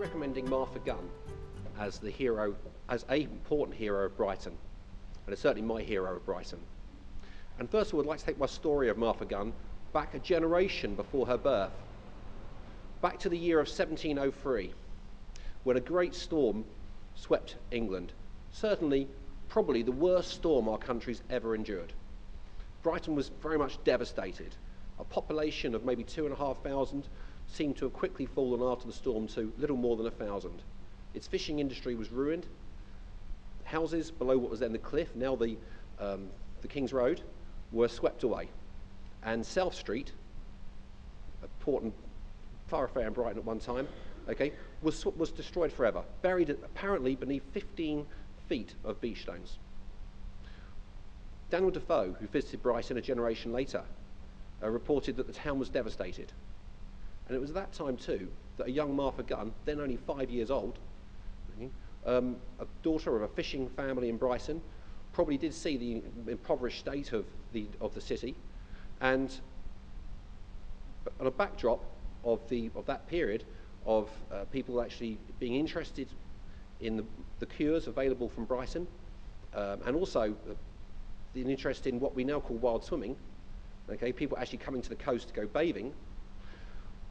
recommending Martha Gunn as the hero, as an important hero of Brighton, and it's certainly my hero of Brighton. And first of all, I'd like to take my story of Martha Gunn back a generation before her birth, back to the year of 1703, when a great storm swept England, certainly, probably the worst storm our country's ever endured. Brighton was very much devastated. A population of maybe 2,500 seemed to have quickly fallen after the storm to little more than 1,000. Its fishing industry was ruined. Houses below what was then the cliff, now the King's Road, were swept away. And South Street, a important thoroughfare in Brighton at one time, was destroyed forever, buried apparently beneath 15 feet of beach stones. Daniel Defoe, who visited Brighton a generation later, reported that the town was devastated. And it was at that time too that a young Martha Gunn, then only 5 years old, a daughter of a fishing family in Brighton, probably did see the impoverished state of the city, and on a backdrop of that period of people actually being interested in the cures available from Brighton, and also an interest in what we now call wild swimming, people actually coming to the coast to go bathing.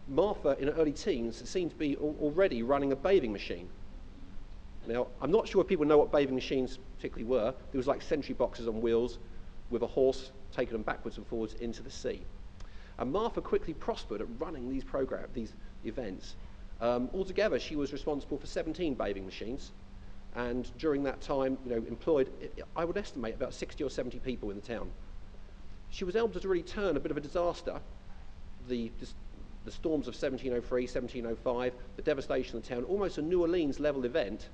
Martha, in her early teens, seemed to be already running a bathing machine. Now, I'm not sure if people know what bathing machines particularly were. There was like sentry boxes on wheels with a horse taking them backwards and forwards into the sea. And Martha quickly prospered at running these events. Altogether, she was responsible for 17 bathing machines, and during that time, employed, I would estimate, about 60 or 70 people in the town. She was able to really turn a bit of a disaster, the storms of 1703, 1705, the devastation of the town, almost a New Orleans level event.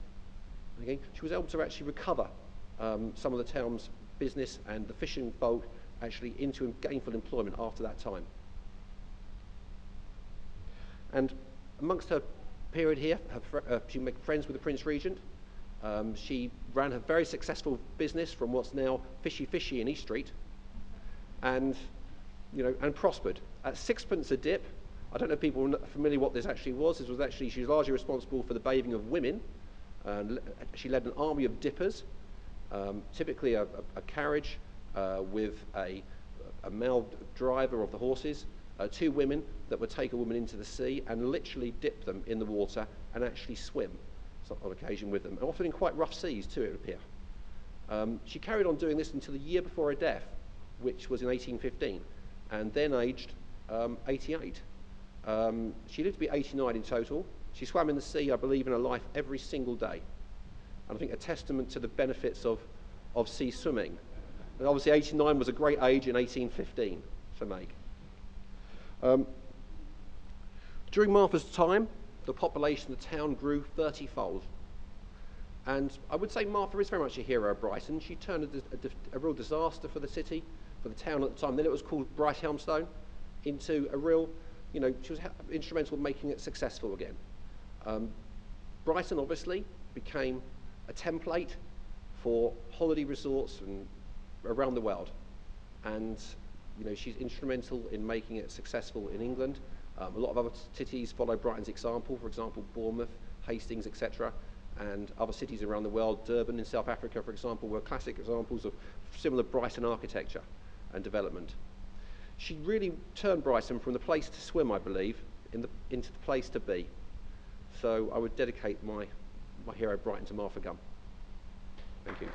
She was able to actually recover some of the town's business and the fishing folk actually into gainful employment after that time. And amongst her period here, she made friends with the Prince Regent. She ran a very successful business from what's now Fishy in East Street, and prospered. At sixpence a dip, I don't know if people are familiar what this actually was. This was actually, she was largely responsible for the bathing of women. She led an army of dippers, typically a carriage with a male driver of the horses, 2 women that would take a woman into the sea and literally dip them in the water and actually swim on occasion with them, and often in quite rough seas too, it would appear. She carried on doing this until the year before her death, which was in 1815, and then aged 88. She lived to be 89 in total. She swam in the sea, I believe, in her life every single day. And I think a testament to the benefits of sea swimming. And obviously 89 was a great age in 1815 for Meg. During Martha's time, the population of the town grew 30-fold. And I would say Martha is very much a hero of Brighton. She turned a real disaster for the city, for the town at the time. Then it was called Brighthelmstone, into a real, she was instrumental in making it successful again. Brighton obviously became a template for holiday resorts and around the world. And she's instrumental in making it successful in England. A lot of other cities follow Brighton's example, for example, Bournemouth, Hastings, etc. And other cities around the world, Durban in South Africa, for example, were classic examples of similar Brighton architecture and development. She really turned Brighton from the place to swim, I believe, into the place to be. So I would dedicate my hero Brighton to Martha Gunn. Thank you.